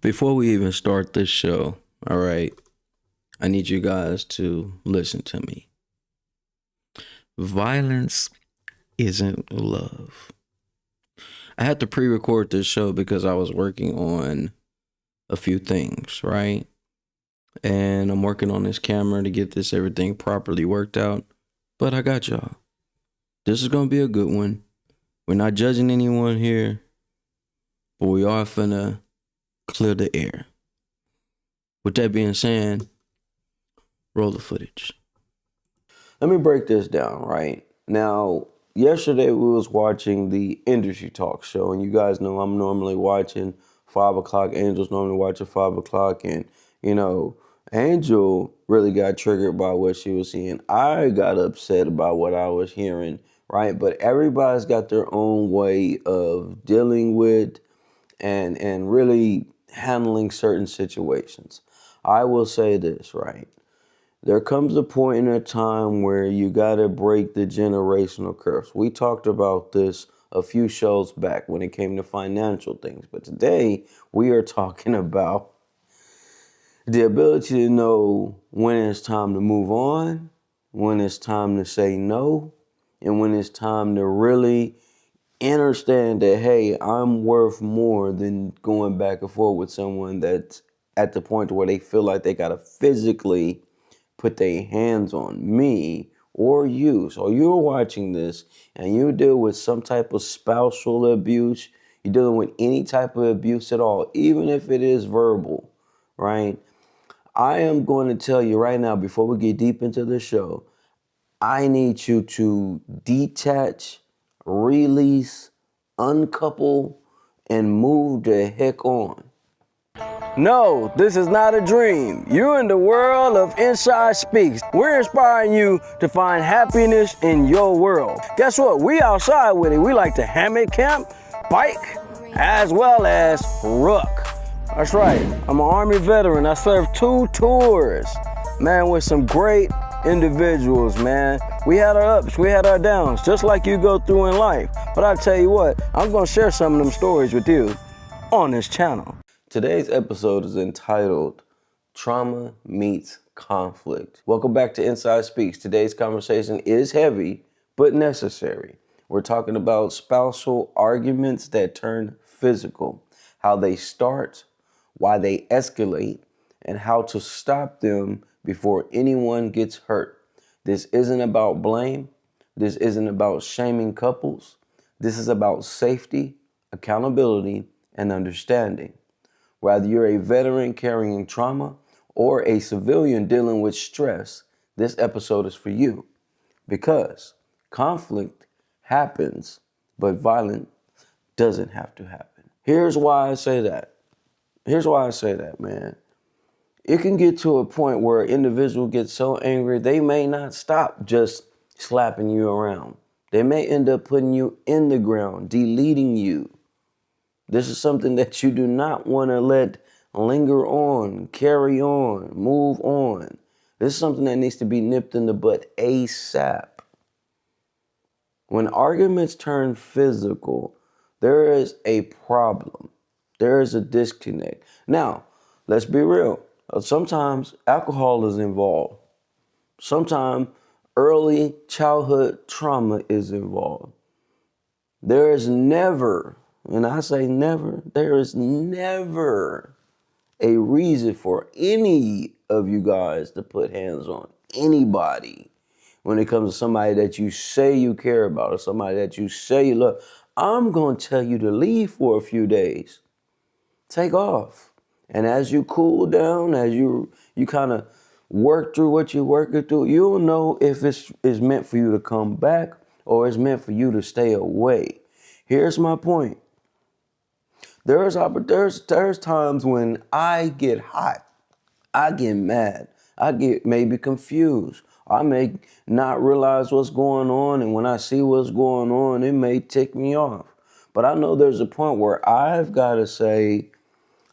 Before we even start this show, all right, I need you guys to listen to me. Violence isn't love. I had to pre record this show because I was working on a few things, right? And I'm working on this camera to get this everything properly worked out. But I got y'all. This is going to be a good one. We're not judging anyone here, but we are finna clear the air. With that being said, roll the footage. Let me break this down, right? Now, yesterday we was watching the Industry Talk show, and you guys know I'm normally watching 5 o'clock. Angel's normally watching 5 o'clock, and, Angel really got triggered by what she was seeing. I got upset about what I was hearing, right? But everybody's got their own way of dealing with and really handling certain situations. I will say this, right? There comes a point in a time where you got to break the generational curse. We talked about this a few shows back when it came to financial things. But today we are talking about the ability to know when it's time to move on, when it's time to say no, and when it's time to really understand that, hey, I'm worth more than going back and forth with someone that's at the point where they feel like they got to physically put their hands on me or you. So you're watching this and you deal with some type of spousal abuse, you're dealing with any type of abuse at all, even if it is verbal, right? I am going to tell you right now, before we get deep into the show, I need you to detach, release, uncouple, and move the heck on. No, this is not a dream. You're in the world of Inside Speaks. We're inspiring you to find happiness in your world. Guess what? We outside with it. We like to hammock camp, bike, as well as ruck. That's right. I'm an Army veteran. I served 2 tours, man, with some great individuals, man. We had our ups, we had our downs, just like you go through in life. But I tell you what, I'm going to share some of them stories with you on this channel. Today's episode is entitled Trauma Meets Conflict. Welcome back to Inside Speaks. Today's conversation is heavy, but necessary. We're talking about spousal arguments that turn physical, how they start, why they escalate, and how to stop them before anyone gets hurt. This isn't about blame. This isn't about shaming couples. This is about safety, accountability, and understanding. Whether you're a veteran carrying trauma or a civilian dealing with stress, this episode is for you. Because conflict happens, but violence doesn't have to happen. Here's why I say that. Man. It can get to a point where an individual gets so angry, they may not stop just slapping you around. They may end up putting you in the ground, deleting you. This is something that you do not want to let linger on, carry on, move on. This is something that needs to be nipped in the bud ASAP. When arguments turn physical, there is a problem. There is a disconnect. Now, let's be real. Sometimes alcohol is involved. Sometimes early childhood trauma is involved. There is never, and I say never, there is never a reason for any of you guys to put hands on anybody when it comes to somebody that you say you care about or somebody that you say you love. I'm going to tell you to leave for a few days. Take off. And as you cool down, as you kind of work through what you're working through, you'll know if it's meant for you to come back or it's meant for you to stay away. Here's my point. There's times when I get hot, I get mad, I get maybe confused. I may not realize what's going on, and when I see what's going on, it may tick me off. But I know there's a point where I've got to say,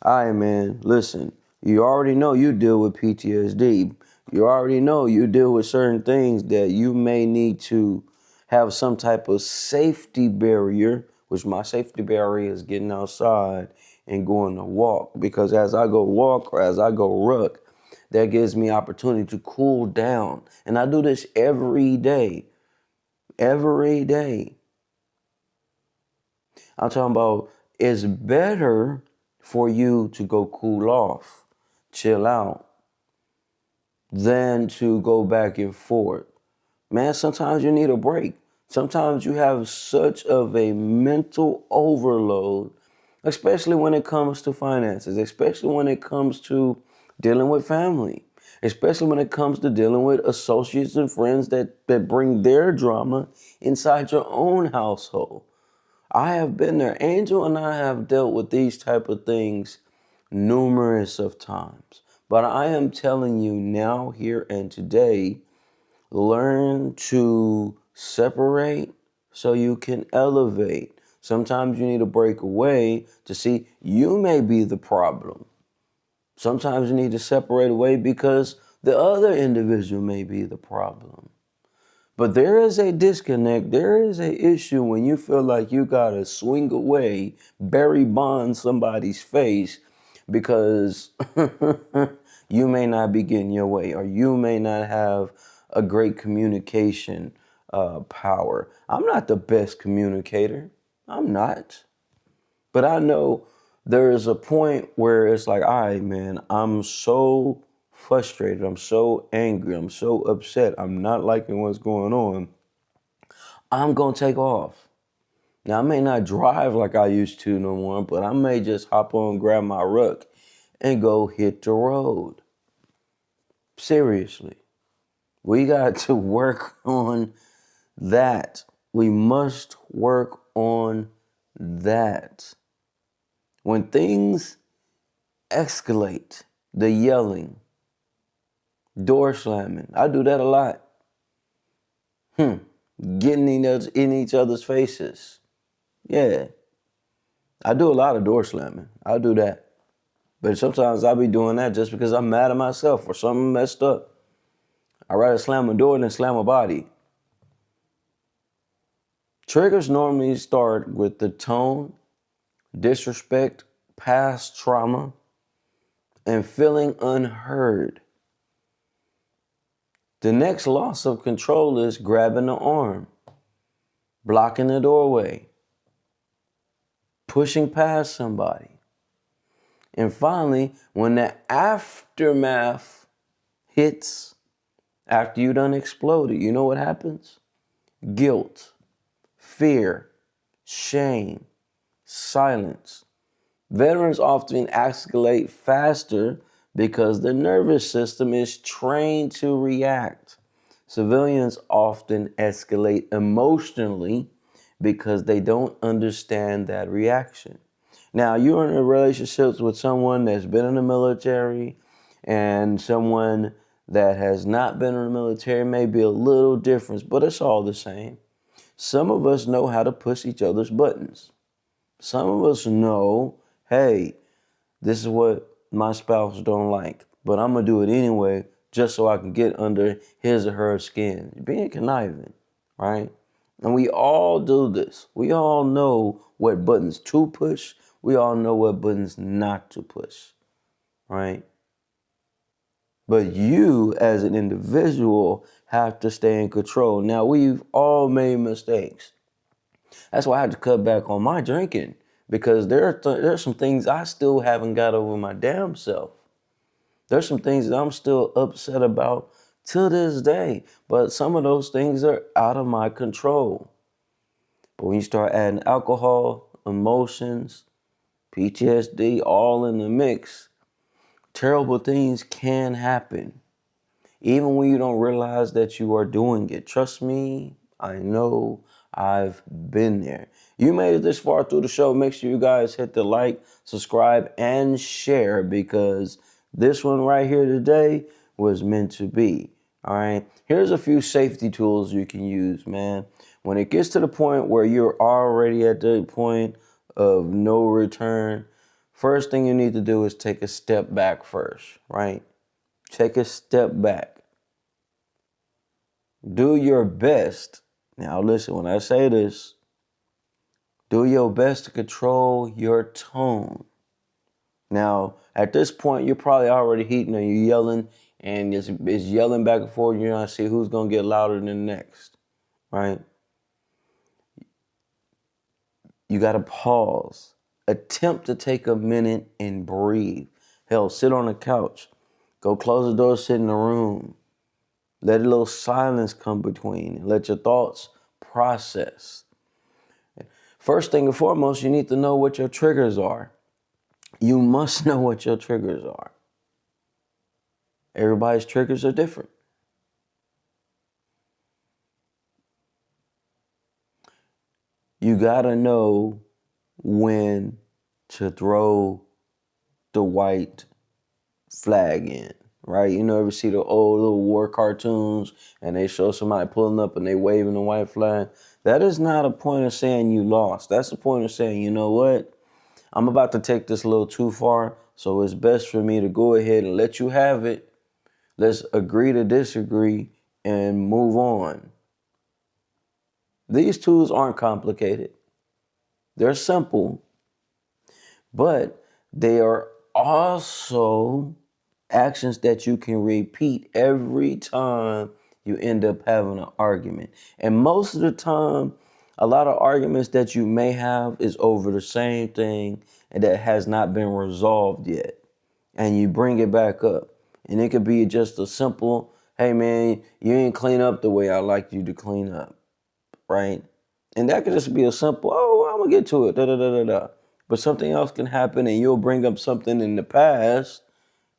all right, man, listen, you already know you deal with PTSD. You already know you deal with certain things that you may need to have some type of safety barrier, which my safety barrier is getting outside and going to walk, because as I go walk or as I go ruck, that gives me opportunity to cool down. And I do this every day. Every day. I'm talking about it's better for you to go cool off, chill out, than to go back and forth. Man, sometimes you need a break. Sometimes you have such of a mental overload, especially when it comes to finances, especially when it comes to dealing with family, especially when it comes to dealing with associates and friends that bring their drama inside your own household. I have been there. Angel and I have dealt with these type of things numerous of times. But I am telling you now, here and today, learn to separate so you can elevate. Sometimes you need to break away to see you may be the problem. Sometimes you need to separate away because the other individual may be the problem. But there is a disconnect. There is an issue when you feel like you gotta swing away, Barry Bond somebody's face because you may not be getting your way, or you may not have a great communication power. I'm not the best communicator. I'm not. But I know there is a point where it's like, all right, man, I'm so frustrated. I'm so angry. I'm so upset. I'm not liking what's going on. I'm going to take off. Now, I may not drive like I used to no more, but I may just hop on, grab my ruck, and go hit the road. Seriously. We got to work on that. We must work on that. When things escalate, the yelling, door slamming, I do that a lot. Getting in each other's faces. Yeah. I do a lot of door slamming. I do that. But sometimes I be doing that just because I'm mad at myself or something messed up. I'd rather slam a door than slam a body. Triggers normally start with the tone, disrespect, past trauma, and feeling unheard. The next loss of control is grabbing the arm, blocking the doorway, pushing past somebody. And finally, when the aftermath hits, after you done exploded, you know what happens? Guilt, fear, shame, silence. Veterans often escalate faster because the nervous system is trained to react. Civilians often escalate emotionally because they don't understand that reaction. Now, you're in a relationship with someone that's been in the military and someone that has not been in the military. May be a little difference, but it's all the same. Some of us know how to push each other's buttons. Some of us know, hey, this is what my spouse don't like, but I'm going to do it anyway just so I can get under his or her skin. Being conniving, right? And we all do this. We all know what buttons to push. We all know what buttons not to push, right? But you, as an individual, have to stay in control. Now, we've all made mistakes. That's why I had to cut back on my drinking, because there's some things I still haven't got over my damn self. There's some things that I'm still upset about to this day, but some of those things are out of my control. But when you start adding alcohol, emotions, PTSD, all in the mix, terrible things can happen. Even when you don't realize that you are doing it. Trust me, I know, I've been there. You made it this far through the show. Make sure you guys hit the like, subscribe, and share, because this one right here today was meant to be. All right. Here's a few safety tools you can use, man. When it gets to the point where you're already at the point of no return, first thing you need to do is take a step back first, right? Take a step back. Do your best. Now listen, when I say this, do your best to control your tone. Now, at this point, you're probably already heating and you're yelling, and it's yelling back and forth. You're going to see who's going to get louder than the next, right? You got to pause. Attempt to take a minute and breathe. Hell, sit on the couch. Go close the door, sit in the room. Let a little silence come between. Let your thoughts process. First thing and foremost, you need to know what your triggers are. You must know what your triggers are. Everybody's triggers are different. You gotta know when to throw the white flag in, right? You know, ever see the old little war cartoons and they show somebody pulling up and they waving the white flag? That is not a point of saying you lost. That's a point of saying, you know what? I'm about to take this a little too far, so it's best for me to go ahead and let you have it. Let's agree to disagree and move on. These tools aren't complicated. They're simple, but they are also actions that you can repeat every time you end up having an argument. And most of the time, a lot of arguments that you may have is over the same thing and that has not been resolved yet. And you bring it back up. And it could be just a simple, hey man, you ain't clean up the way I like you to clean up, right? And that could just be a simple, oh, I'm gonna get to it, da da da da da. But something else can happen and you'll bring up something in the past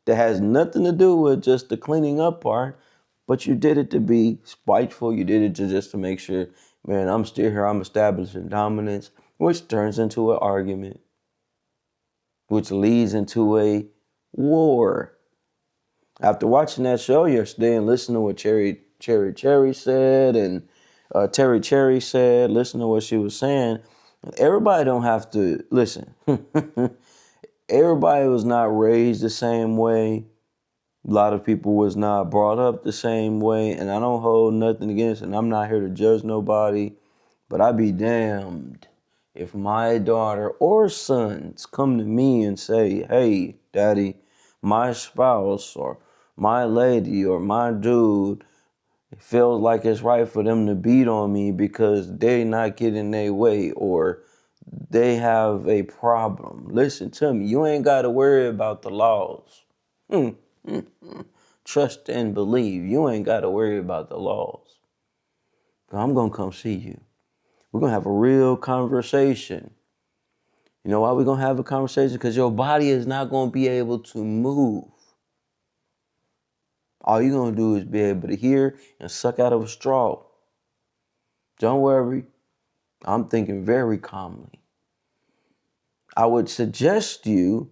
that has nothing to do with just the cleaning up part, but you did it to be spiteful. You did it just to make sure, man, I'm still here. I'm establishing dominance, which turns into an argument, which leads into a war. After watching that show yesterday and listening to what Cherry said and Terry Cherry said, listen to what she was saying, everybody don't have to listen. Everybody was not raised the same way. A lot of people was not brought up the same way, and I don't hold nothing against it, and I'm not here to judge nobody, but I'd be damned if my daughter or sons come to me and say, hey, daddy, my spouse or my lady or my dude, it feels like it's right for them to beat on me because they not getting their way or they have a problem. Listen to me, you ain't got to worry about the laws. Trust and believe. You ain't got to worry about the laws. I'm going to come see you. We're going to have a real conversation. You know why we're going to have a conversation? Because your body is not going to be able to move. All you're going to do is be able to hear and suck out of a straw. Don't worry. I'm thinking very calmly. I would suggest you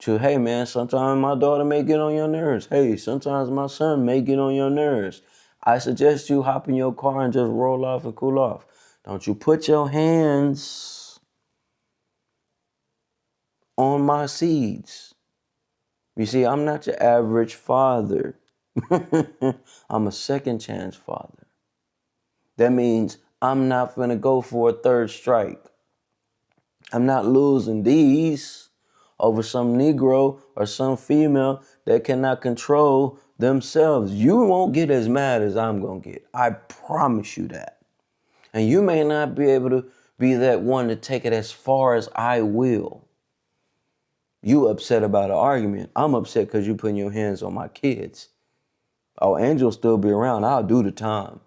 to, hey man, sometimes my daughter may get on your nerves. Hey, sometimes my son may get on your nerves. I suggest you hop in your car and just roll off and cool off. Don't you put your hands on my seeds. You see, I'm not your average father. I'm a second chance father. That means I'm not gonna go for a third strike. I'm not losing these over some Negro or some female that cannot control themselves. You won't get as mad as I'm gonna get. I promise you that. And you may not be able to be that one to take it as far as I will. You upset about an argument. I'm upset because you putting your hands on my kids. Oh, Angel'll still be around. I'll do the time.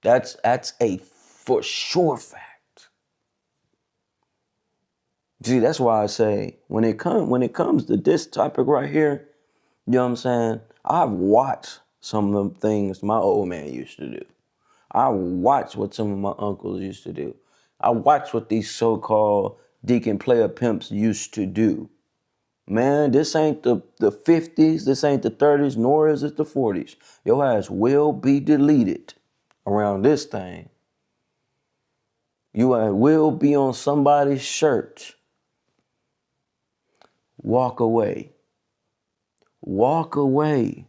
That's a for sure fact. See, that's why I say when it comes to this topic right here, you know what I'm saying? I've watched some of the things my old man used to do. I watched what some of my uncles used to do. I watched what these so-called deacon player pimps used to do. Man, this ain't the 50s, this ain't the 30s, nor is it the 40s. Your ass will be deleted around this thing. You will be on somebody's shirt. Walk away. Walk away.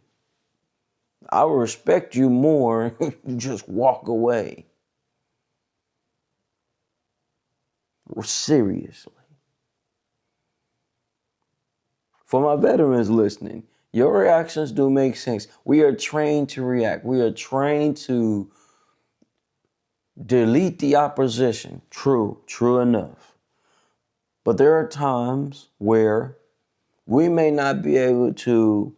I will respect you more. You just walk away. Seriously. For my veterans listening, your reactions do make sense. We are trained to react. We are trained to delete the opposition. True enough. But there are times where we may not be able to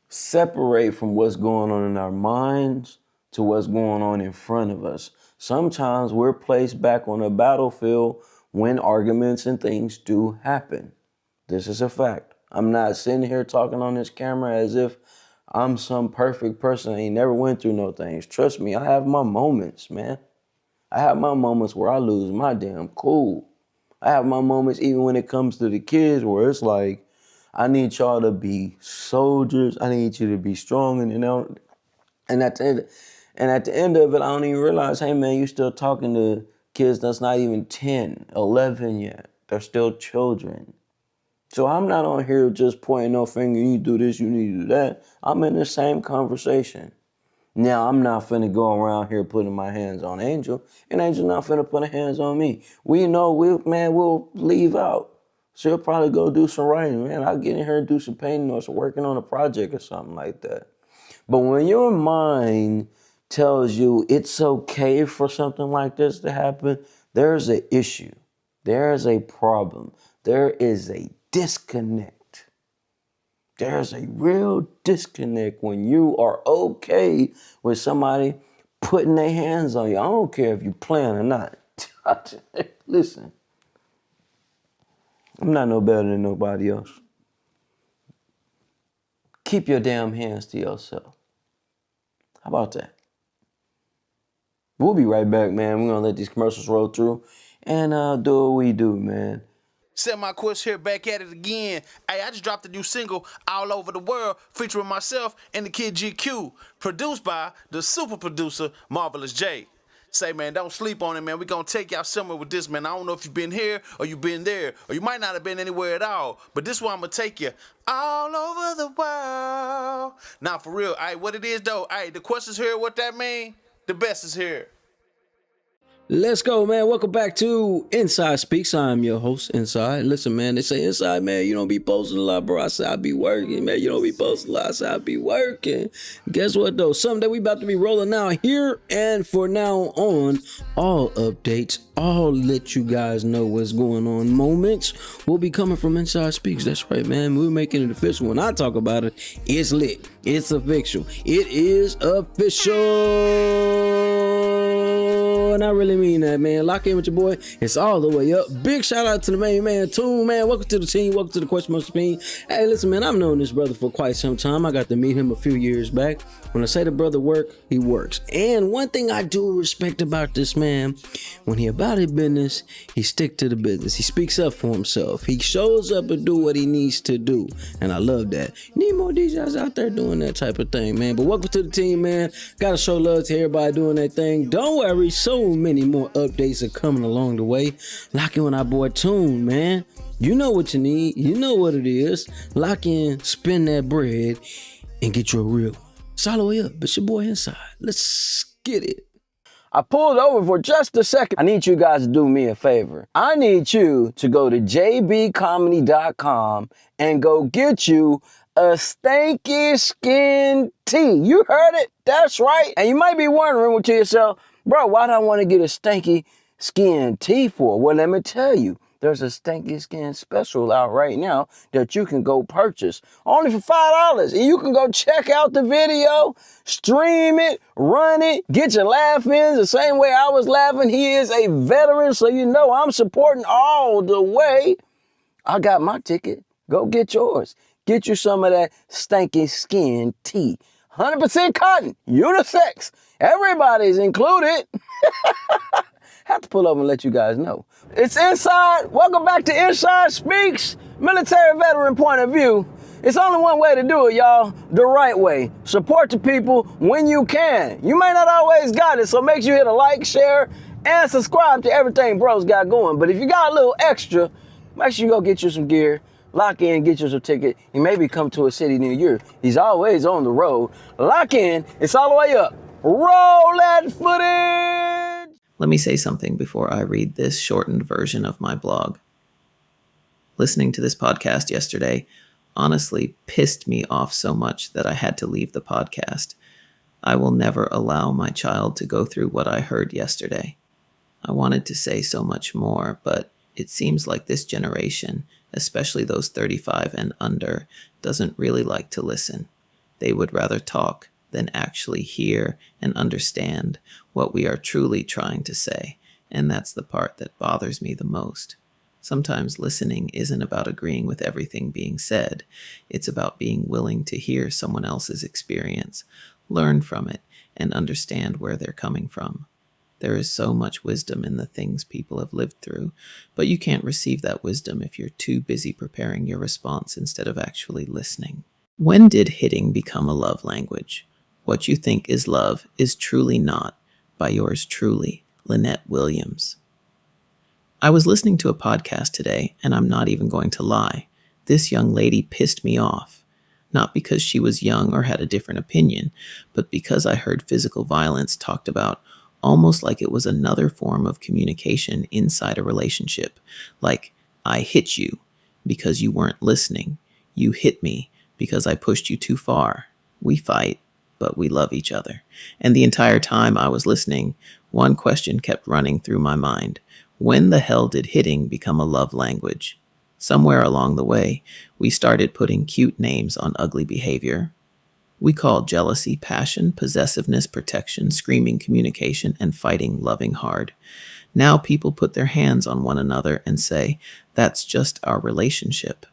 separate from what's going on in our minds to what's going on in front of us. Sometimes we're placed back on a battlefield when arguments and things do happen. This is a fact. I'm not sitting here talking on this camera as if I'm some perfect person. I ain't never went through no things. Trust me, I have my moments, man. I have my moments where I lose my damn cool. I have my moments even when it comes to the kids where it's like, I need y'all to be soldiers. I need you to be strong. And at the end of it, I don't even realize, hey man, you still talking to kids that's not even 10, 11 yet. They're still children. So I'm not on here just pointing no finger, you do this, you need to do that. I'm in the same conversation. Now, I'm not finna go around here putting my hands on Angel, and Angel not finna put her hands on me. We know we'll leave out. She'll probably go do some writing. Man, I'll get in here and do some painting or some working on a project or something like that. But when your mind tells you it's okay for something like this to happen, there's an issue. There's a problem. There is a disconnect. There's a real disconnect when you are okay with somebody putting their hands on you. I don't care if you're playing or not. Listen, I'm not no better than nobody else. Keep your damn hands to yourself. How about that? We'll be right back, man. We're going to let these commercials roll through and do what we do, man. Semi-Quest here, back at it again. Hey, I just dropped a new single, All Over the World, featuring myself and the kid GQ, produced by the super producer, Marvelous J. Say, man, don't sleep on it, man. We're going to take y'all somewhere with this, man. I don't know if you've been here or you've been there, or you might not have been anywhere at all, but this one I'm going to take you all over the world. Now, for real, what it is, though, the question's here, what that mean? The best is here. Let's go, man. Welcome back to Inside Speaks. I'm your host, Inside. Listen, man, they say Inside, man, you don't be posting a lot, bro. I say I be working, man. You don't be posting a lot. I say I be working. Guess what, though? Something that we about to be rolling out here, and for now on, all updates, all let you guys know what's going on. Moments will be coming from Inside Speaks. That's right, man. We're making it official. When I talk about it, it's lit. It's official. It is official. And I really mean that, man. Lock in with your boy. It's all the way up. Big shout out to the main man, Toon, man. Welcome to the team. Welcome to the Question Monster Team. Hey, listen, man, I've known this brother for quite some time. I got to meet him a few years back. When I say the brother work, he works. And one thing I do respect about this man, when he about his business, he stick to the business. He speaks up for himself. He shows up and do what he needs to do. And I love that. Need more DJs out there doing that type of thing, man. But welcome to the team, man. Gotta show love to everybody doing that thing. Don't worry, so many more updates are coming along the way. Lock in with our boy Toon, man. You know what you need. You know what it is. Lock in, spend that bread, and get you a real one. It's all the way up. It's your boy Inside. Let's get it. I pulled over for just a second. I need you guys to do me a favor. I need you to go to jbcomedy.com and go get you a stanky skin tee. You heard it. That's right. And you might be wondering to yourself, bro, why do I want to get a stanky skin tee for? Well, let me tell you. There's a Stanky Skin special out right now that you can go purchase only for $5. And you can go check out the video, stream it, run it, get your laugh in the same way I was laughing. He is a veteran, so you know I'm supporting all the way. I got my ticket. Go get yours. Get you some of that Stanky Skin tee. 100% cotton, unisex. Everybody's included. Have to pull up and let you guys know. It's Inside. Welcome back to Inside Speaks. Military veteran point of view. It's only one way to do it, y'all. The right way. Support the people when you can. You may not always got it, so make sure you hit a like, share, and subscribe to everything bro's got going. But if you got a little extra, make sure you go get you some gear. Lock in, get you some ticket, and maybe come to a city near you. He's always on the road. Lock in. It's all the way up. Roll that footage. Let me say something before I read this shortened version of my blog. Listening to this podcast yesterday honestly pissed me off so much that I had to leave the podcast. I will never allow my child to go through what I heard yesterday. I wanted to say so much more, but it seems like this generation, especially those 35 and under, doesn't really like to listen. They would rather talk than actually hear and understand what we are truly trying to say, and that's the part that bothers me the most. Sometimes listening isn't about agreeing with everything being said. It's about being willing to hear someone else's experience, learn from it, and understand where they're coming from. There is so much wisdom in the things people have lived through, but you can't receive that wisdom if you're too busy preparing your response instead of actually listening. When did hitting become a love language? What you think is love is truly not, by yours truly, Lynette Williams. I was listening to a podcast today, and I'm not even going to lie. This young lady pissed me off. Not because she was young or had a different opinion, but because I heard physical violence talked about almost like it was another form of communication inside a relationship. Like, I hit you because you weren't listening. You hit me because I pushed you too far. We fight, but we love each other. And the entire time I was listening, one question kept running through my mind. When the hell did hitting become a love language? Somewhere along the way, we started putting cute names on ugly behavior. We called jealousy passion, possessiveness protection, screaming communication, and fighting loving hard. Now people put their hands on one another and say, that's just our relationship.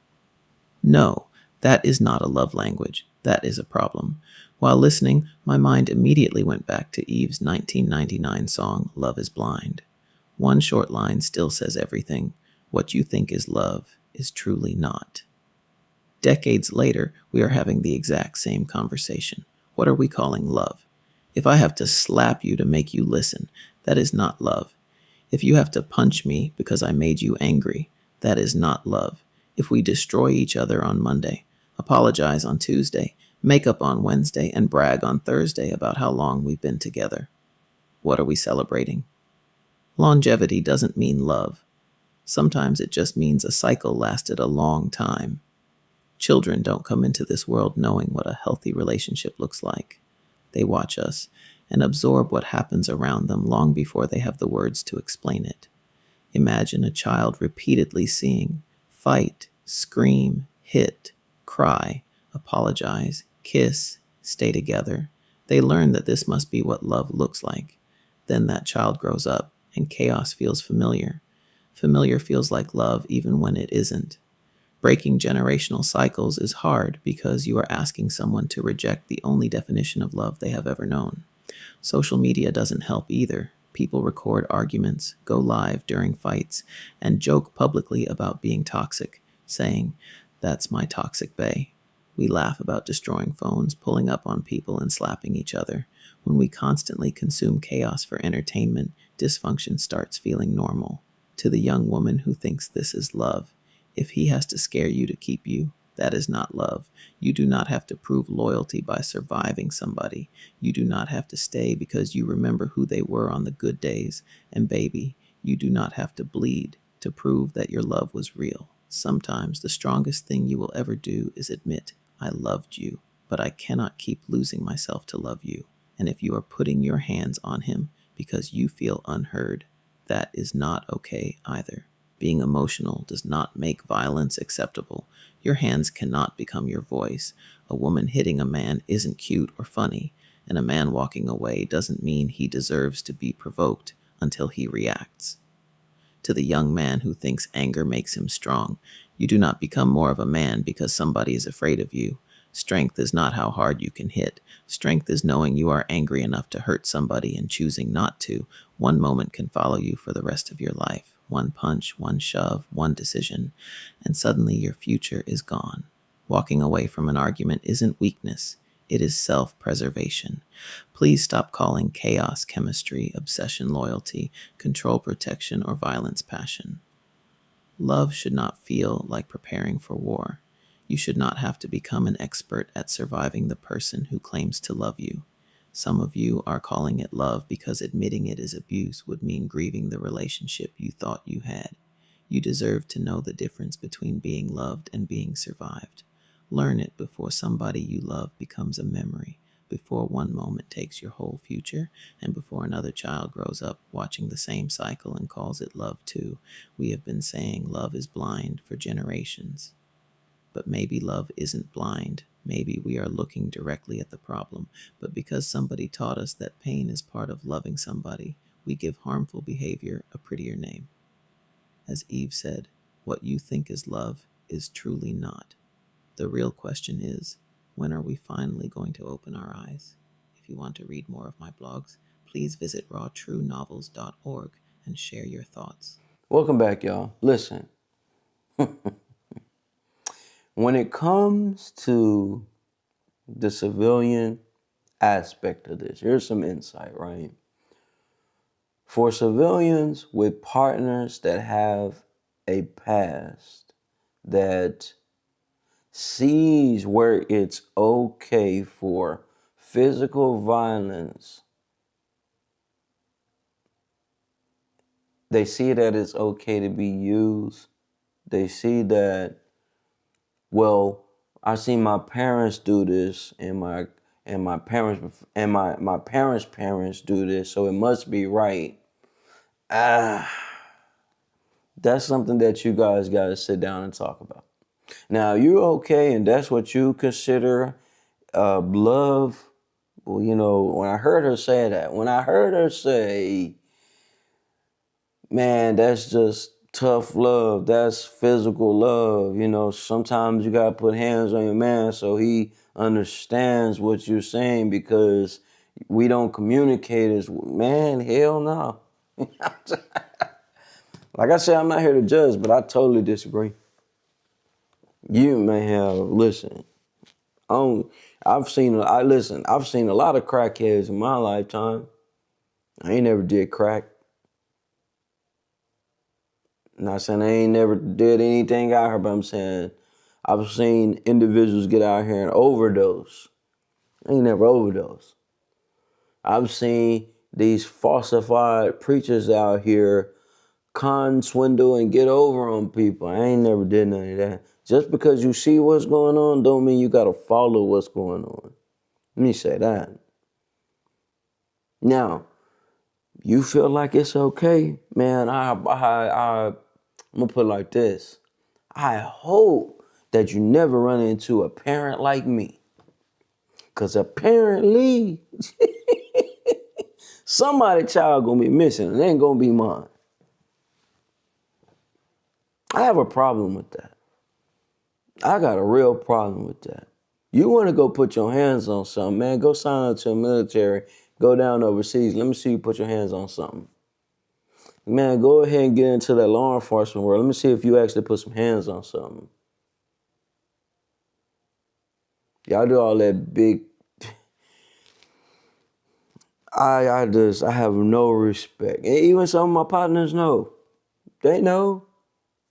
No, that is not a love language. That is a problem. While listening, my mind immediately went back to Eve's 1999 song, Love is Blind. One short line still says everything. What you think is love is truly not. Decades later, we are having the exact same conversation. What are we calling love? If I have to slap you to make you listen, that is not love. If you have to punch me because I made you angry, that is not love. If we destroy each other on Monday, apologize on Tuesday, make up on Wednesday, and brag on Thursday about how long we've been together, what are we celebrating? Longevity doesn't mean love. Sometimes it just means a cycle lasted a long time. Children don't come into this world knowing what a healthy relationship looks like. They watch us and absorb what happens around them long before they have the words to explain it. Imagine a child repeatedly seeing fight, scream, hit, cry, apologize, kiss, stay together. They learn that this must be what love looks like. Then that child grows up and chaos feels familiar. Familiar feels like love even when it isn't. Breaking generational cycles is hard because you are asking someone to reject the only definition of love they have ever known. Social media doesn't help either. People record arguments, go live during fights, and joke publicly about being toxic, saying, "That's my toxic bae." We laugh about destroying phones, pulling up on people, and slapping each other. When we constantly consume chaos for entertainment, dysfunction starts feeling normal. To the young woman who thinks this is love, if he has to scare you to keep you, that is not love. You do not have to prove loyalty by surviving somebody. You do not have to stay because you remember who they were on the good days. And baby, you do not have to bleed to prove that your love was real. Sometimes the strongest thing you will ever do is admit, I loved you, but I cannot keep losing myself to love you. And if you are putting your hands on him because you feel unheard, that is not okay either. Being emotional does not make violence acceptable. Your hands cannot become your voice. A woman hitting a man isn't cute or funny, and a man walking away doesn't mean he deserves to be provoked until he reacts. To the young man who thinks anger makes him strong, you do not become more of a man because somebody is afraid of you. Strength is not how hard you can hit. Strength is knowing you are angry enough to hurt somebody and choosing not to. One moment can follow you for the rest of your life. One punch, one shove, one decision, and suddenly your future is gone. Walking away from an argument isn't weakness. It is self-preservation. Please stop calling chaos chemistry, obsession loyalty, control protection, or violence passion. Love should not feel like preparing for war. You should not have to become an expert at surviving the person who claims to love you. Some of you are calling it love because admitting it is abuse would mean grieving the relationship you thought you had. You deserve to know the difference between being loved and being survived. Learn it before somebody you love becomes a memory, before one moment takes your whole future, and before another child grows up watching the same cycle and calls it love too. We have been saying love is blind for generations. But maybe love isn't blind. Maybe we are looking directly at the problem. But because somebody taught us that pain is part of loving somebody, we give harmful behavior a prettier name. As Eve said, what you think is love is truly not. The real question is, when are we finally going to open our eyes? If you want to read more of my blogs, please visit rawtruenovels.org and share your thoughts. Welcome back, y'all. Listen, when it comes to the civilian aspect of this, here's some insight, right? For civilians with partners that have a past that sees where it's okay for physical violence, they see that it's okay to be used. They see that, well, I seen my parents do this, and my parents and my parents' parents do this, so it must be right. That's something that you guys got to sit down and talk about. Now, you're okay, and that's what you consider love. Well, you know, when I heard her say that, when I heard her say, man, that's just tough love, that's physical love, you know, sometimes you got to put hands on your man so he understands what you're saying because we don't communicate as, man, hell no. Like I said, I'm not here to judge, but I totally disagree. You may have, listen, I've seen a lot of crackheads in my lifetime. I ain't never did crack. Not saying I ain't never did anything out here, but I'm saying I've seen individuals get out here and overdose. I ain't never overdosed. I've seen these falsified preachers out here con, swindle, and get over on people. I ain't never did none of that. Just because you see what's going on don't mean you gotta follow what's going on. Let me say that. Now, you feel like it's okay, man, I'm gonna put it like this. I hope that you never run into a parent like me. Because apparently, somebody's child gonna be missing and it ain't gonna be mine. I have a problem with that. I got a real problem with that. You want to go put your hands on something, man, go sign up to the military, go down overseas. Let me see you put your hands on something. Man, go ahead and get into that law enforcement world. Let me see if you actually put some hands on something. Y'all do all that big. I have no respect. And even some of my partners know. They know.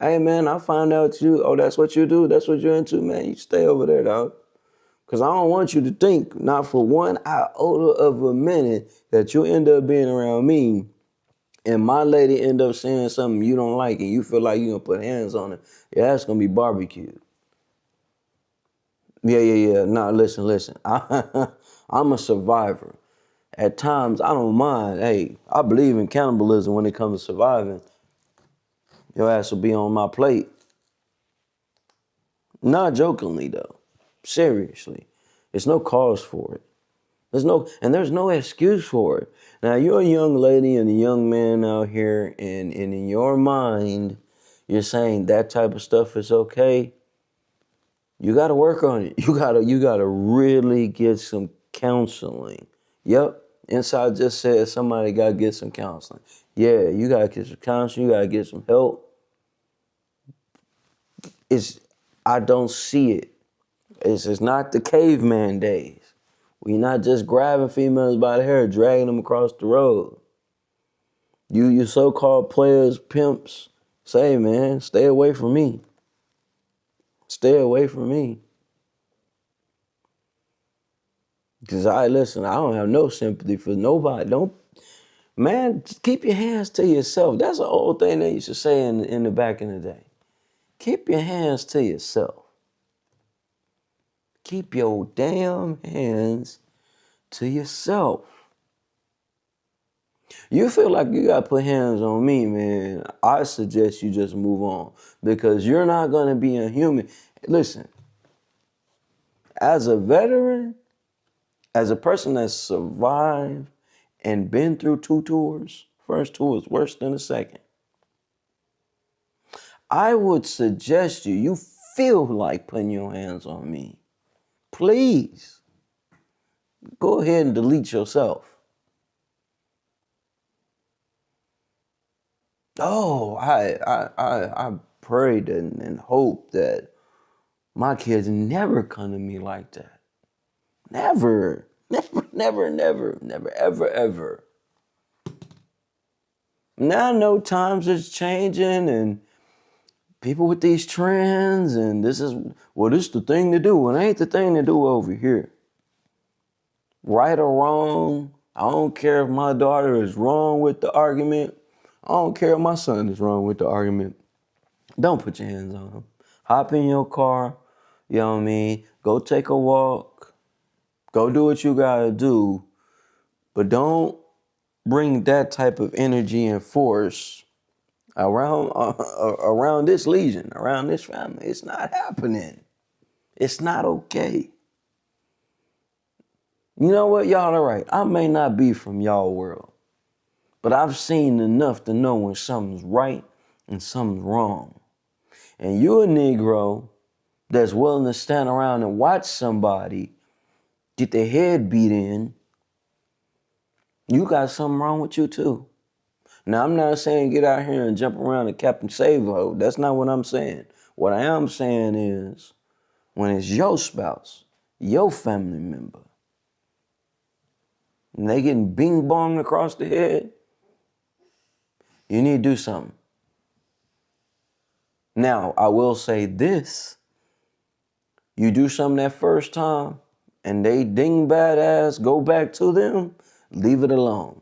Hey, man, I find out that's what you do. That's what you're into, man. You stay over there, dog. Because I don't want you to think, not for 1 iota of a minute, that you end up being around me and my lady end up saying something you don't like and you feel like you're going to put hands on it. Yeah, that's going to be barbecued. Yeah. Nah, listen. I'm a survivor. At times, I don't mind. Hey, I believe in cannibalism when it comes to surviving. Your ass will be on my plate. Not jokingly, though. Seriously. There's no cause for it. There's no excuse for it. Now, you're a young lady and a young man out here, and in your mind, you're saying that type of stuff is okay. You got to work on it. You gotta really get some counseling. Yep. Inside just said somebody got to get some counseling. Yeah, you got to get some counseling. You got to get some help. I don't see it. It's not the caveman days. We're not just grabbing females by the hair, dragging them across the road. You so-called players, pimps, say, man, stay away from me. Stay away from me. Because I don't have no sympathy for nobody. Man, just keep your hands to yourself. That's an old thing they used to say in the back in the day. Keep your hands to yourself. Keep your damn hands to yourself. You feel like you got to put hands on me, man, I suggest you just move on because you're not going to be a human. Listen, as a veteran, as a person that's survived and been through 2 tours, first tour is worse than the second. I would suggest you feel like putting your hands on me. Please, go ahead and delete yourself. Oh, I prayed and hoped that my kids never come to me like that. Never, ever, ever. Now I know times is changing and people with these trends and this is the thing to do. It ain't the thing to do over here. Right or wrong, I don't care if my daughter is wrong with the argument. I don't care if my son is wrong with the argument. Don't put your hands on him. Hop in your car, you know what I mean? Go take a walk. Go do what you gotta do. But don't bring that type of energy and force around this legion, around this family. It's not happening. It's not okay. You know what? Y'all are right. I may not be from y'all world, but I've seen enough to know when something's right and something's wrong. And you a Negro that's willing to stand around and watch somebody get their head beat in, you got something wrong with you too. Now, I'm not saying get out here and jump around and Captain Save-Ho. That's not what I'm saying. What I am saying is when it's your spouse, your family member, and they getting bing-bonged across the head, you need to do something. Now, I will say this. You do something that first time and they ding badass, go back to them, leave it alone.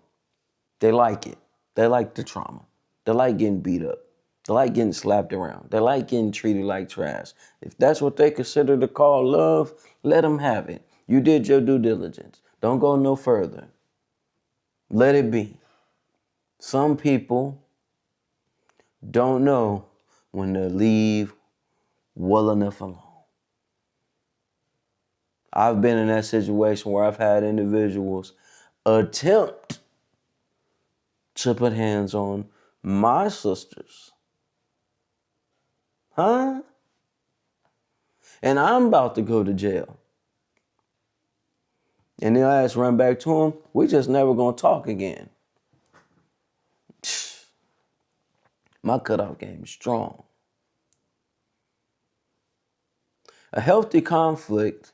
They like it. They like the trauma. They like getting beat up. They like getting slapped around. They like getting treated like trash. If that's what they consider to call love, let them have it. You did your due diligence. Don't go no further. Let it be. Some people don't know when to leave well enough alone. I've been in that situation where I've had individuals attempt to put hands on my sisters. Huh? And I'm about to go to jail. And then I just run back to him. We just never gonna talk again. My cutoff game is strong. A healthy conflict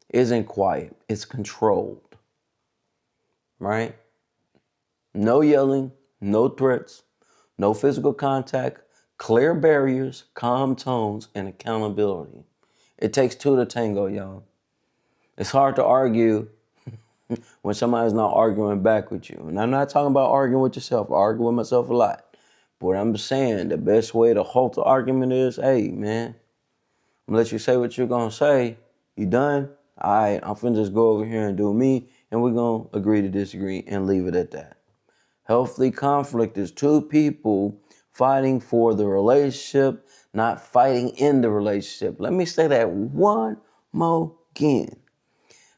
isn't quiet, it's controlled. Right? No yelling, no threats, no physical contact, clear barriers, calm tones, and accountability. It takes 2 to tango, y'all. It's hard to argue when somebody's not arguing back with you. And I'm not talking about arguing with yourself. I argue with myself a lot. But I'm saying the best way to halt the argument is, hey, man, I'm gonna let you say what you're gonna say. You done? All right, I'm finna just go over here and do me, and we're gonna agree to disagree and leave it at that. Healthy conflict is 2 people fighting for the relationship, not fighting in the relationship. Let me say that one more again.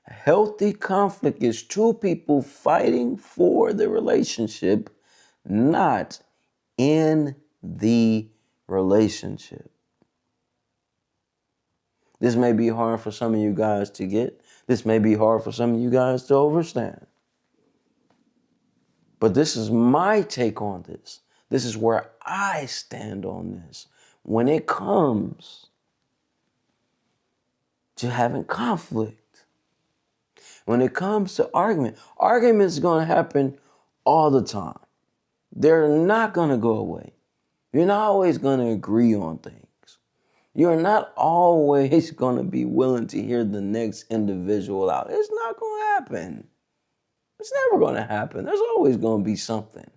Healthy conflict is 2 people fighting for the relationship, not in the relationship. This may be hard for some of you guys to get. This may be hard for some of you guys to understand. But this is my take on this. This is where I stand on this. When it comes to having conflict, when it comes to arguments are going to happen all the time. They're not going to go away. You're not always going to agree on things. You're not always going to be willing to hear the next individual out. It's not going to happen. It's never going to happen. There's always going to be something.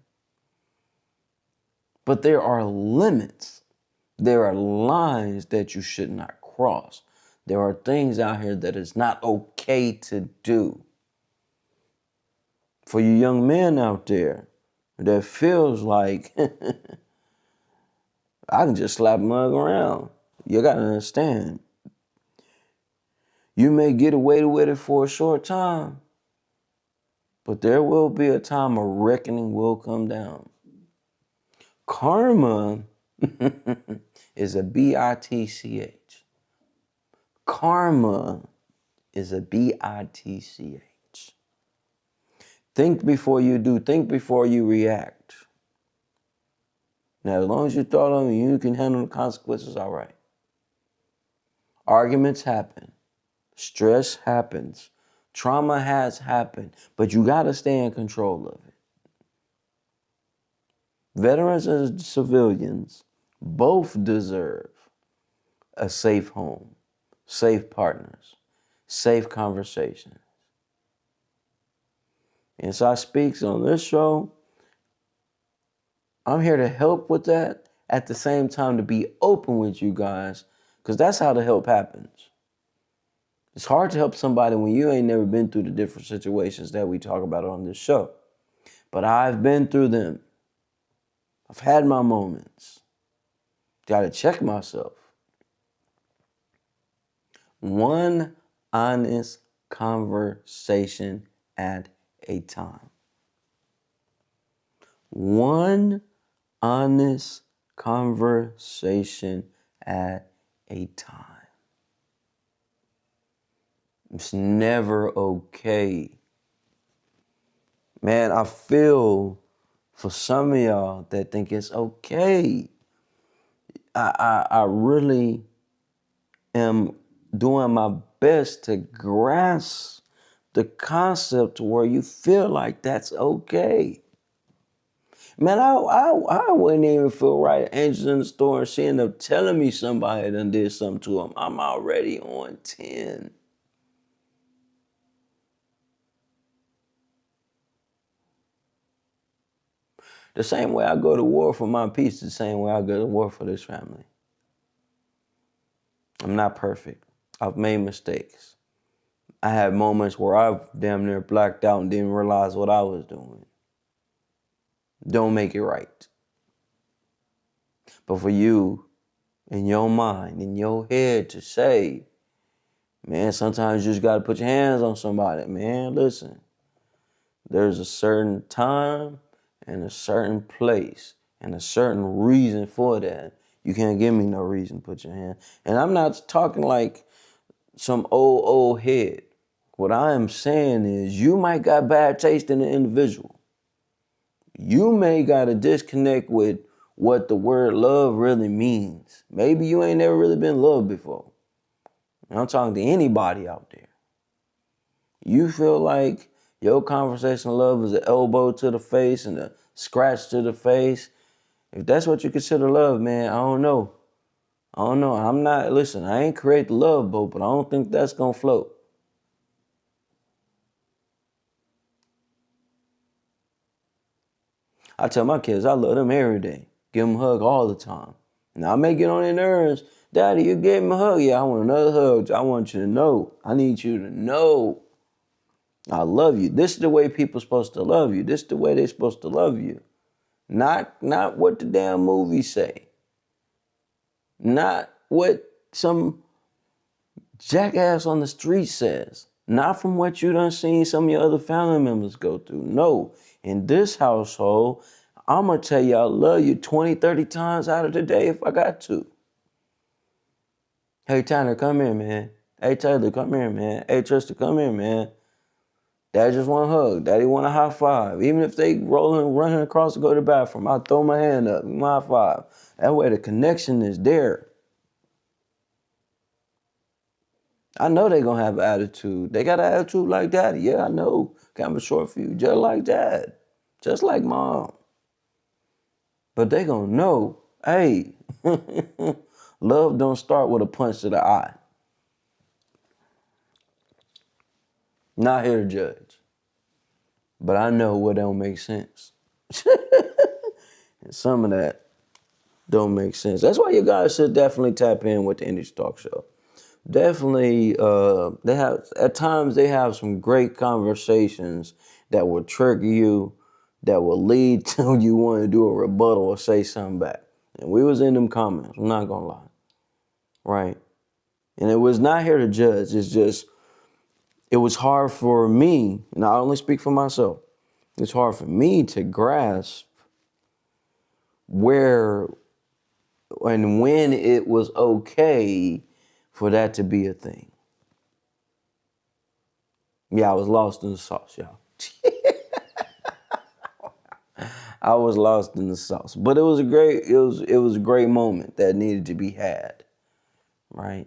But there are limits. There are lines that you should not cross. There are things out here that is not okay to do. For you young men out there that feels like I can just slap a mug around. You got to understand. You may get away with it for a short time, but there will be a time a reckoning will come down. Karma is a B-I-T-C-H. Karma is a B-I-T-C-H. Think before you do. Think before you react. Now, as long as you thought of it, you can handle the consequences all right. Arguments happen. Stress happens. Trauma has happened. But you got to stay in control of it. Veterans and civilians both deserve a safe home, safe partners, safe conversations. Inside Speaks on this show, I'm here to help with that, at the same time to be open with you guys, because that's how the help happens. It's hard to help somebody when you ain't never been through the different situations that we talk about on this show. But I've been through them. I've had my moments. Got to check myself. One honest conversation at a time. One honest conversation at a time. It's never okay. Man, I feel for some of y'all that think it's okay. I really am doing my best to grasp the concept to where you feel like that's okay. Man, I wouldn't even feel right. Angels in the store and she ended up telling me somebody done did something to them. I'm already on 10. The same way I go to war for my peace, the same way I go to war for this family. I'm not perfect. I've made mistakes. I had moments where I've damn near blacked out and didn't realize what I was doing. Don't make it right. But for you, in your mind, in your head to say, man, sometimes you just got to put your hands on somebody. Man, listen, there's a certain time and a certain place and a certain reason for that. You can't give me no reason to put your hand. And I'm not talking like some old head. What I am saying is you might got bad taste in the individual. You may got to disconnect with what the word love really means. Maybe you ain't never really been loved before. And I'm talking to anybody out there. You feel like your conversation of love is an elbow to the face and a scratch to the face. If that's what you consider love, man, I don't know. I'm not, listen, I ain't create the love boat, but I don't think that's going to float. I tell my kids I love them every day. Give them a hug all the time. Now I may get on their nerves. Daddy, you gave me a hug. Yeah, I want another hug. I want you to know. I need you to know. I love you. This is the way people supposed to love you. This is the way they're supposed to love you. Not what the damn movies say. Not what some jackass on the street says. Not from what you done seen some of your other family members go through. No. In this household, I'm going to tell you I love you 20, 30 times out of the day if I got to. Hey, Tanner, come here, man. Hey, Taylor, come here, man. Hey, Tristan, come here, man. Daddy just want a hug. Daddy want a high five. Even if they rolling, running across to go to the bathroom, I throw my hand up, my high five. That way the connection is there. I know they gonna have an attitude. They got an attitude like daddy. Yeah, I know. Kind of a short fuse, just like dad, just like mom. But they gonna know, hey, love don't start with a punch to the eye. Not here to judge. but I know what don't make sense. And some of that don't make sense. That's why you guys should definitely tap in with the Indie Talk Show. Definitely, they have at times they have some great conversations that will trigger you, that will lead to you want to do a rebuttal or say something back. And we was in them comments. I'm not gonna lie, right? And it was not here to judge. It's just it was hard for me, and I only speak for myself. It's hard for me to grasp where and when it was okay for that to be a thing. Yeah, I was lost in the sauce, y'all. I was lost in the sauce. But it was a great moment that needed to be had. Right?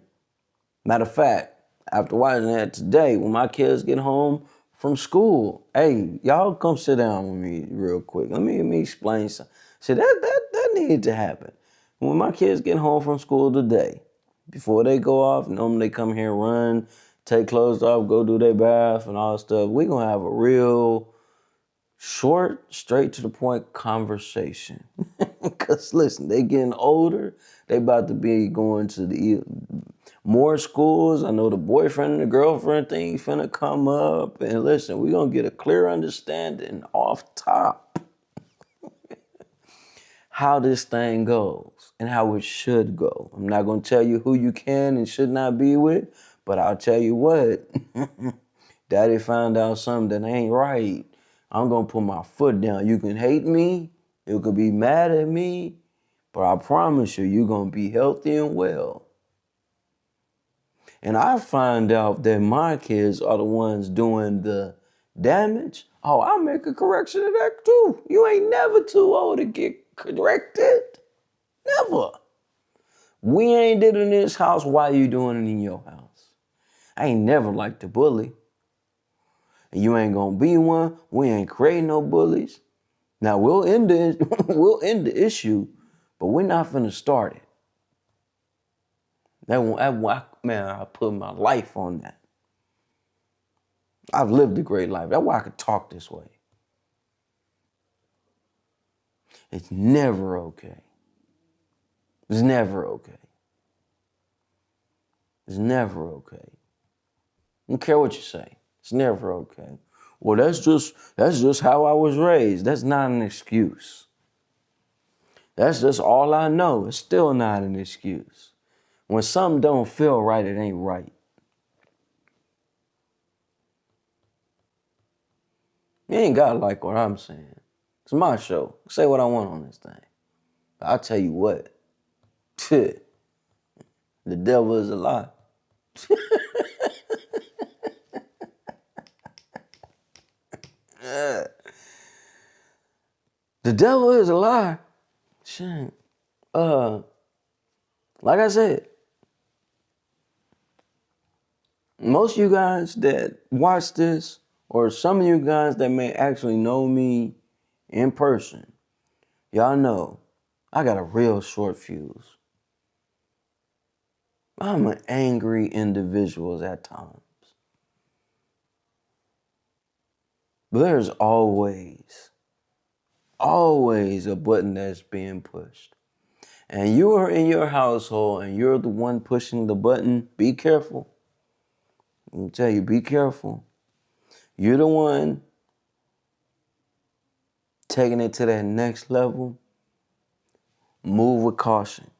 Matter of fact, after watching that today, when my kids get home from school, hey, y'all come sit down with me real quick. Let me explain something. See, that needed to happen. When my kids get home from school today, before they go off, normally they come here, run, take clothes off, go do their bath and all that stuff. We're going to have a real short, straight to the point conversation. Because listen, they getting older. They about to be going to the more schools. I know the boyfriend and the girlfriend thing finna come up. And listen, we're going to get a clear understanding off top how this thing goes and how it should go. I'm not going to tell you who you can and should not be with, but I'll tell you what. Daddy found out something that ain't right. I'm going to put my foot down. You can hate me. You can be mad at me. But I promise you, you're going to be healthy and well. And I find out that my kids are the ones doing the damage. Oh, I'll make a correction to that too. You ain't never too old to get corrected. Never. We ain't did it in this house. Why you doing it in your house? I ain't never liked to bully. And you ain't gonna be one. We ain't creating no bullies. Now we'll end the issue, but we're not finna start it. Man, I put my life on that. I've lived a great life. That's why I could talk this way. It's never okay. It's never okay. It's never okay. I don't care what you say. It's never okay. Well, that's just how I was raised. That's not an excuse. That's just all I know. It's still not an excuse. When something don't feel right, it ain't right. You ain't gotta like what I'm saying. It's my show. Say what I want on this thing. But I'll tell you what. The devil is a lie. The devil is a lie. Shit. Like I said, most of you guys that watch this, or some of you guys that may actually know me in person, y'all know I got a real short fuse. I'm an angry individual at times. But there's always a button that's being pushed. And you are in your household and you're the one pushing the button, be careful. Let me tell you, be careful. You're the one taking it to that next level. Move with caution.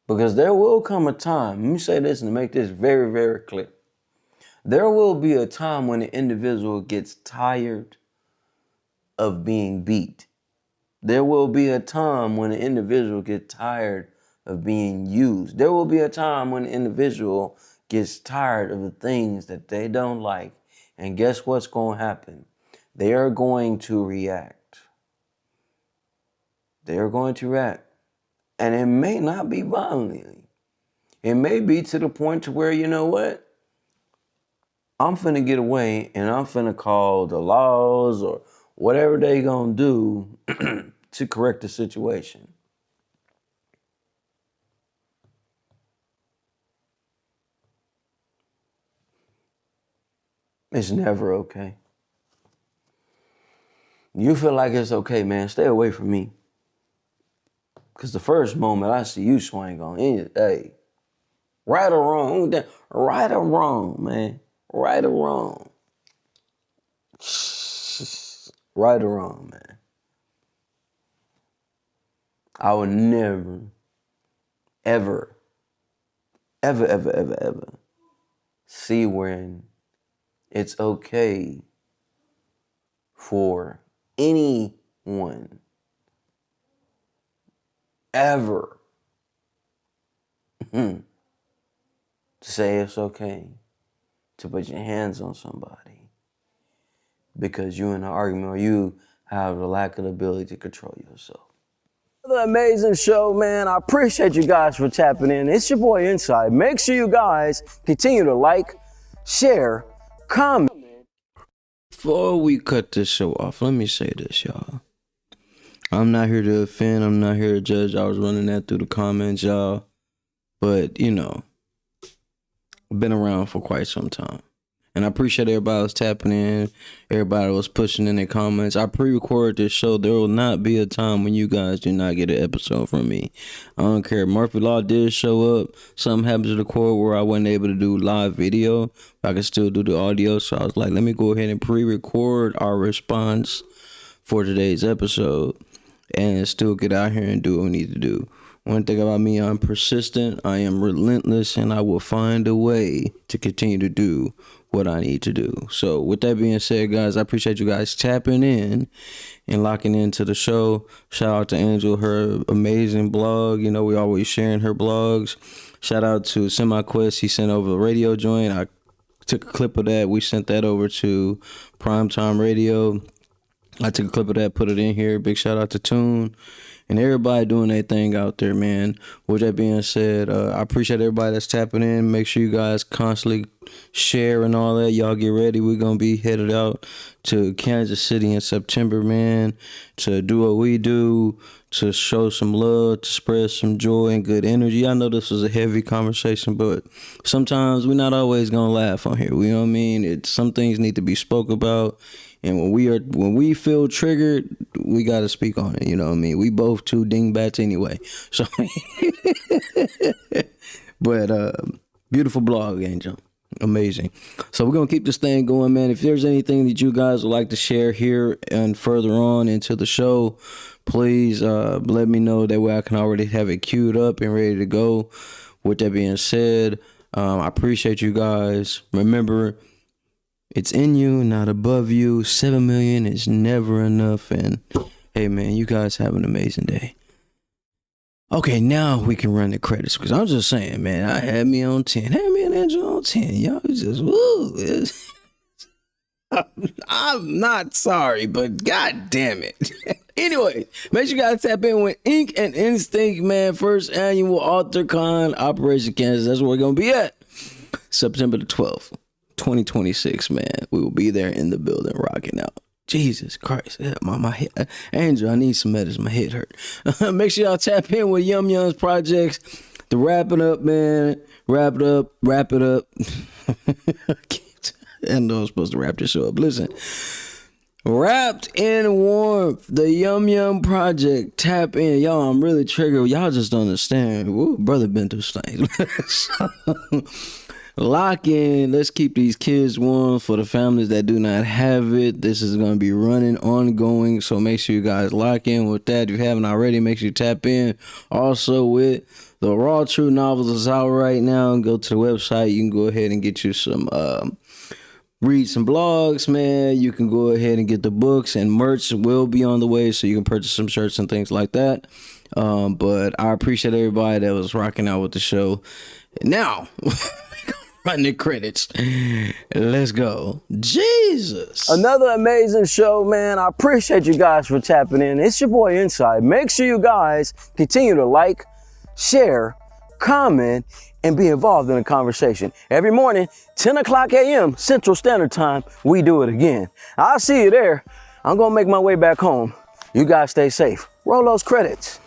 Because there will come a time, let me say this and make this very, very clear. There will be a time when the individual gets tired of being beat. There will be a time when an individual gets tired of being used. There will be a time when an individual gets tired of the things that they don't like. And guess what's going to happen? They are going to react. They are going to react. And it may not be violently. It may be to the point to where, you know what? I'm finna get away and I'm finna call the laws or whatever they gonna do to correct the situation. It's never okay. you feel like it's okay, man, stay away from me. Because the first moment I see you swing on, hey, right or wrong, man, right or wrong. Right or wrong, man. I would never, ever see when it's okay for anyone ever to say it's okay to put your hands on somebody because you're in an argument or you have the lack of the ability to control yourself. Another amazing show, man. I appreciate you guys for tapping in. It's your boy Inside. Make sure you guys continue to like, share, comment. Before we cut this show off, let me say this, y'all. I'm not here to offend. I'm not here to judge. I was running that through the comments, y'all. But, you know, I've been around for quite some time. And I appreciate everybody was tapping in. Everybody was pushing in their comments. I pre-recorded this show. There will not be a time when you guys do not get an episode from me. I don't care. Murphy Law did show up. Something happens to the cord where I wasn't able to do live video. But I could still do the audio. So I was like, let me go ahead and pre-record our response for today's episode. And still get out here and do what we need to do. One thing about me, I'm persistent, I am relentless, and I will find a way to continue to do what I need to do. So with that being said, guys, I appreciate you guys tapping in and locking into the show. Shout out to Angel, her amazing blog. You know, we always sharing her blogs. Shout out to SemiQuest. He sent over the radio joint. I took a clip of that. We sent that over to Primetime Radio. I took a clip of that, put it in here. Big shout out to Tune and everybody doing their thing out there, man. With that being said, I appreciate everybody that's tapping in. Make sure you guys constantly share and all that. Y'all get ready. We're going to be headed out to Kansas City in September, man, to do what we do, to show some love, to spread some joy and good energy. I know this was a heavy conversation, but sometimes we're not always going to laugh on here. You know what I mean? Some things need to be spoke about. And when we feel triggered, we got to speak on it. You know what I mean? We both two dingbats anyway. So, but beautiful blog, Angel. Amazing. So we're going to keep this thing going, man. If there's anything that you guys would like to share here and further on into the show, please let me know. That way I can already have it queued up and ready to go. With that being said, I appreciate you guys. Remember, it's in you, not above you. 7 million is never enough. And hey, man, you guys have an amazing day. Okay, now we can run the credits. Because I'm just saying, man, I had me on 10. Had me and Angel on 10. Y'all just, woo. I'm not sorry, but god damn it. Anyway, make sure you guys tap in with Ink and Instinct, man. First annual AuthorCon, Operation Kansas. That's where we're going to be at. September the 12th. 2026, man. We will be there in the building rocking out. Jesus Christ. My head. Angel, I need some medicine. My head hurt. Make sure y'all tap in with Yum Yum's projects. To wrap it up, man. Wrap it up. I know I'm supposed to wrap this show up. Listen. Wrapped in warmth, the Yum Yum project. Tap in. Y'all, I'm really triggered. Y'all just don't understand. Woo, brother been through things. Lock in. Let's keep these kids warm for the families that do not have it. This is going to be running ongoing. So make sure you guys lock in with that. If you haven't already, make sure you tap in. Also with the Raw True novels is out right now. Go to the website. You can go ahead and get you some, read some blogs, man. You can go ahead and get the books, and merch will be on the way. So you can purchase some shirts and things like that. But I appreciate everybody that was rocking out with the show. Now, run the credits. Let's go. Jesus. Another amazing show, man. I appreciate you guys for tapping in. It's your boy Inside. Make sure you guys continue to like, share, comment, and be involved in the conversation. Every morning, 10 o'clock a.m. Central Standard Time, we do it again. I'll see you there. I'm going to make my way back home. You guys stay safe. Roll those credits.